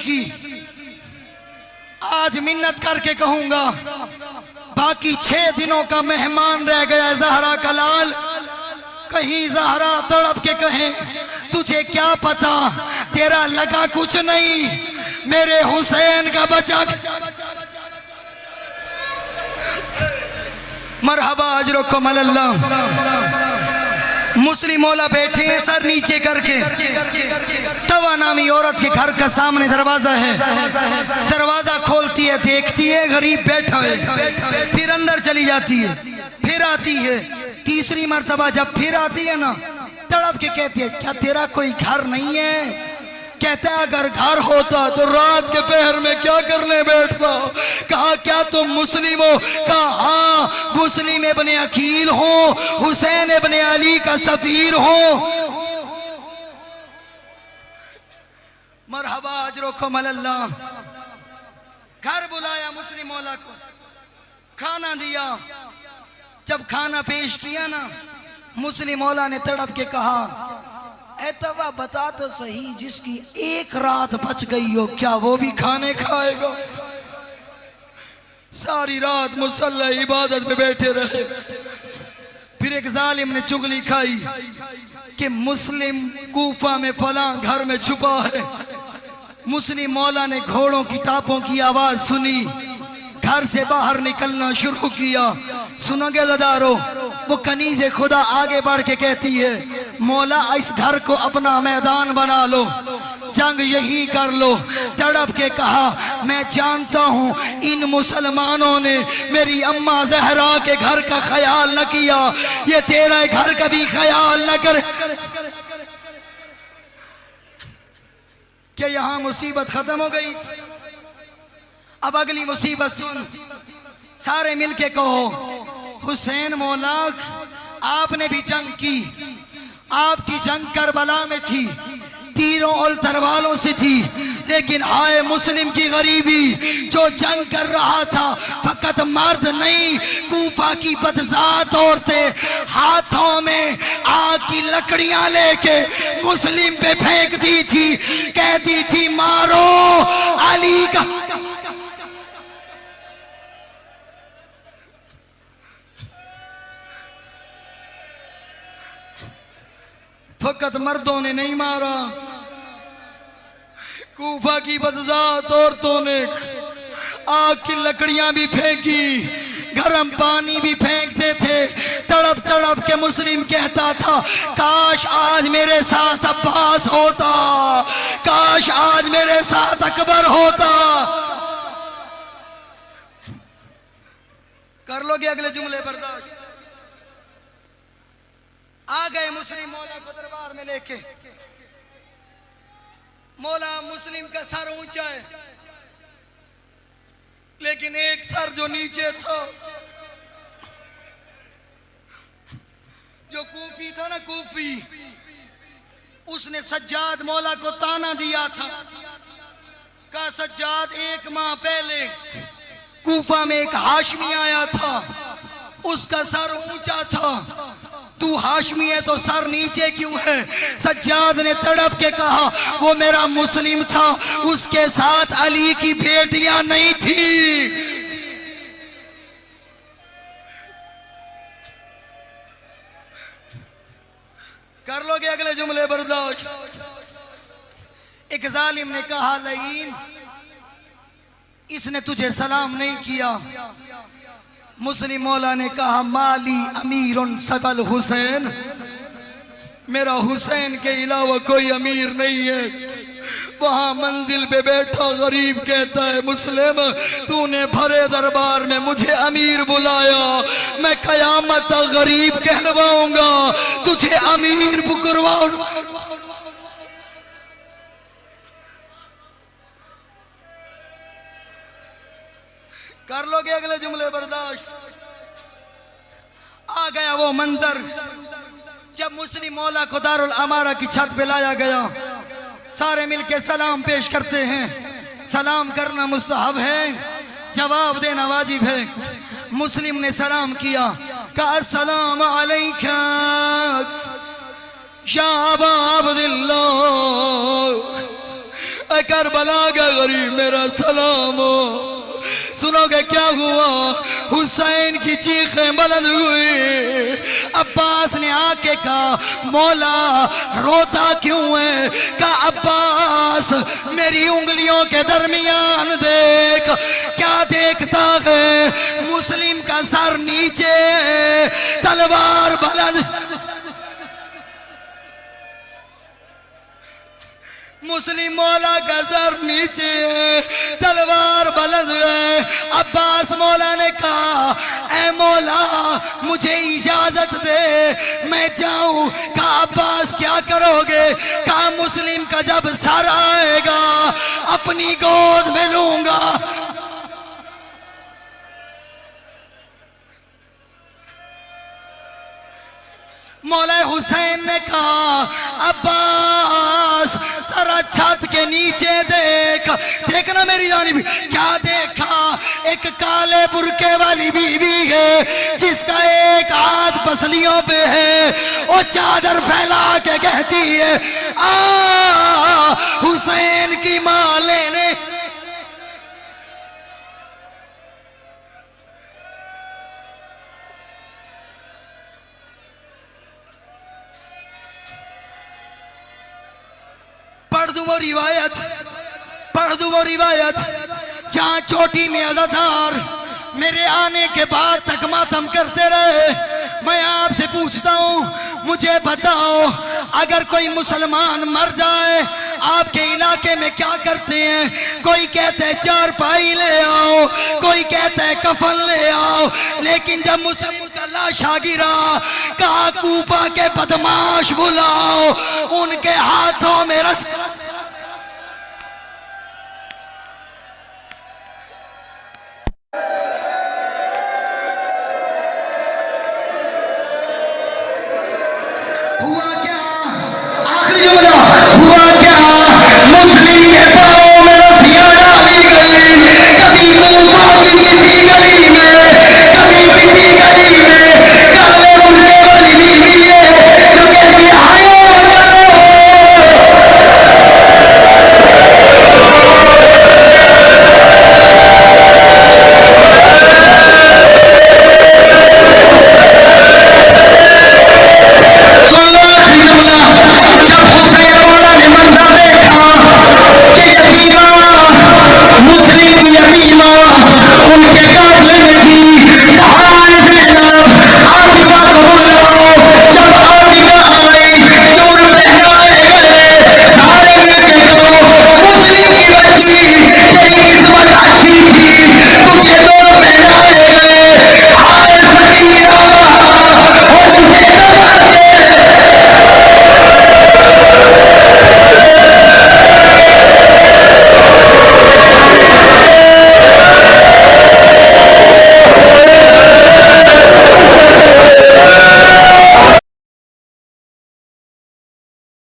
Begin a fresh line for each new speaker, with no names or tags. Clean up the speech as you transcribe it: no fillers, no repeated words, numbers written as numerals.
की। आज मिन्नत करके कहूंगा, बाकी 6 दिनों का मेहमान रह गया ज़हरा का लाल। कहीं ज़हरा तड़प के कहे, तुझे क्या पता तेरा लगा कुछ नहीं, मेरे हुसैन का बचा। मरहबा अजरुकुम अल्लाह। मुस्लिम मौला बैठे हैं सर नीचे करके। तवा नामी औरत के घर का सामने दरवाजा है। दरवाजा खोलती है, देखती है गरीब बैठा है, फिर अंदर चली जाती है, फिर आती है। तीसरी मर्तबा जब फिर आती है ना, तड़प के कहती है, क्या तेरा कोई घर नहीं है? कहता है, अगर घर होता तो रात के पहर में क्या करने बैठता। कहा, क्या तुम मुस्लिम हो? कहा, हाँ, मुस्लिम इब्ने अकील हो, हुसैन इब्ने अली का सफीर हो। मरहबा अजरुकुम अल्लाह। घर बुलाया मुस्लिम मौला को, खाना दिया। जब खाना पेश किया ना, मुस्लिम मौला ने तड़प के कहा, तवा बता तो सही, जिसकी एक रात बच गई हो, क्या वो भी खाने खाएगा? सारी रात मुसल्ला इबादत में बैठे रहे। फिर एक जालिम ने चुगली खाई कि मुस्लिम कूफा में फलां घर में छुपा है। मुस्लिम मौला ने घोड़ों की टापों की आवाज सुनी, घर से बाहर निकलना शुरू किया। सुनोगे ज़दारो, वो कनीज़े खुदा आगे बढ़ के कहती है, मौला इस घर को अपना मैदान बना लो, जंग यही कर लो। तड़प के कहा, मैं जानता हूँ इन मुसलमानों ने मेरी अम्मा ज़हरा के घर का ख्याल न किया, ये तेरा घर का भी ख्याल न करे। क्या यहाँ मुसीबत खत्म हो गई? अब अगली मुसीबत सुन। सारे मिलके कहो, हुसैन मौला, आपने भी जंग की, आपकी जंग करबला में थी, तीरों और तलवारों से थी, लेकिन हाय मुस्लिम की गरीबी। जो जंग कर रहा था फकत मर्द नहीं, कूफा की बदजात औरतें हाथों में आग की लकड़ियां लेके मुस्लिम पे फेंक दी थी, कहती थी मारो अली का। फकत मर्दों ने नहीं मारा, कूफा की बदजात औरतों ने आग की लकड़ियां भी फेंकी, गर्म पानी भी फेंकते थे। तड़प तड़प के मुस्लिम कहता था, काश आज मेरे साथ अब्बास होता, काश आज मेरे साथ अकबर होता। कर लोगे अगले जुमले बर्दाश्त? आ गए मुस्लिम मौला को दरबार में लेके। मौला मुस्लिम का सर ऊंचा है, लेकिन एक सर जो नीचे था, जो कूफी था ना, कूफी, उसने सज्जाद मौला को ताना दिया था। कहा, सज्जाद, 1 माह पहले कूफा में एक हाशमी आया था, उसका सर ऊंचा था, तू हाशमी है तो सर नीचे क्यों है? सज्जाद ने तड़प के कहा, वो मेरा मुस्लिम था, उसके साथ अली की बेटियां नहीं थी। कर लोगे अगले जुमले बर्दाश्त? एक जालिम ने कहा, लईन, इसने तुझे सलाम नहीं किया। मुस्लिम मौला ने कहा, माली अमीरुन सबल हुसैन, मेरा हुसैन के अलावा कोई अमीर नहीं है। वहां मंजिल पे बैठा गरीब कहता है, मुस्लिम, तूने भरे दरबार में मुझे अमीर बुलाया, मैं कयामत तक गरीब कहलवाऊंगा, तुझे अमीर पुकारवाऊंगा। कर लोगे अगले जुमले बर्दाश्त? आ गया वो मंजर जब मुस्लिम मौला को दारुल अमारा की छत पे लाया गया। सारे मिलके सलाम पेश करते हैं। सलाम करना मुस्तहब है, जवाब देना वाजिब है। मुस्लिम ने सलाम किया, कहा अस्सलाम अलैका या अबा अब्दुल्लाह, करबला का गरीब मेरा सलाम हो। सुनोगे क्या हुआ? हुसैन की चीखें बुलंद हुई। अब्बास ने आके कहा मौला रोता क्यों है? कहा अब्बास मेरी उंगलियों के दरमियान देख। क्या देखता है? मुस्लिम का सर नीचे, तलवार बुलंद। मुस्लिम मौला का सर नीचे है, तलवार बुलंद है। अब्बास मौला ने कहा ऐ मौला मुझे इजाजत दे मैं जाऊं। कहा अब्बास क्या करोगे? कहा मुस्लिम का जब सर आएगा अपनी गोद में लूंगा। मौला हुसैन ने कहा अब्बास जरा छत के नीचे देख। देखना मेरी जानी भी। क्या देखा? एक काले बुरके वाली बीवी है जिसका एक हाथ पसलियों पे है, वो चादर फैला के कहती है आ हुसैन की मां लेने। पढ़ दूं वो रिवायत, पढ़ दूं वो रिवायत जहां चोटी में अज़ादार मेरे आने के बाद तक मातम करते रहे। मैं आपसे पूछता हूं मुझे बताओ अगर कोई मुसलमान मर जाए आपके इलाके में क्या करते हैं? कोई कहते है चारपाई ले आओ, कोई कहता है कफन ले आओ। लेकिन जब मुस्लिम का लाशा गिरा कहा कूफा के बदमाश बुलाओ, उनके हाथों में रस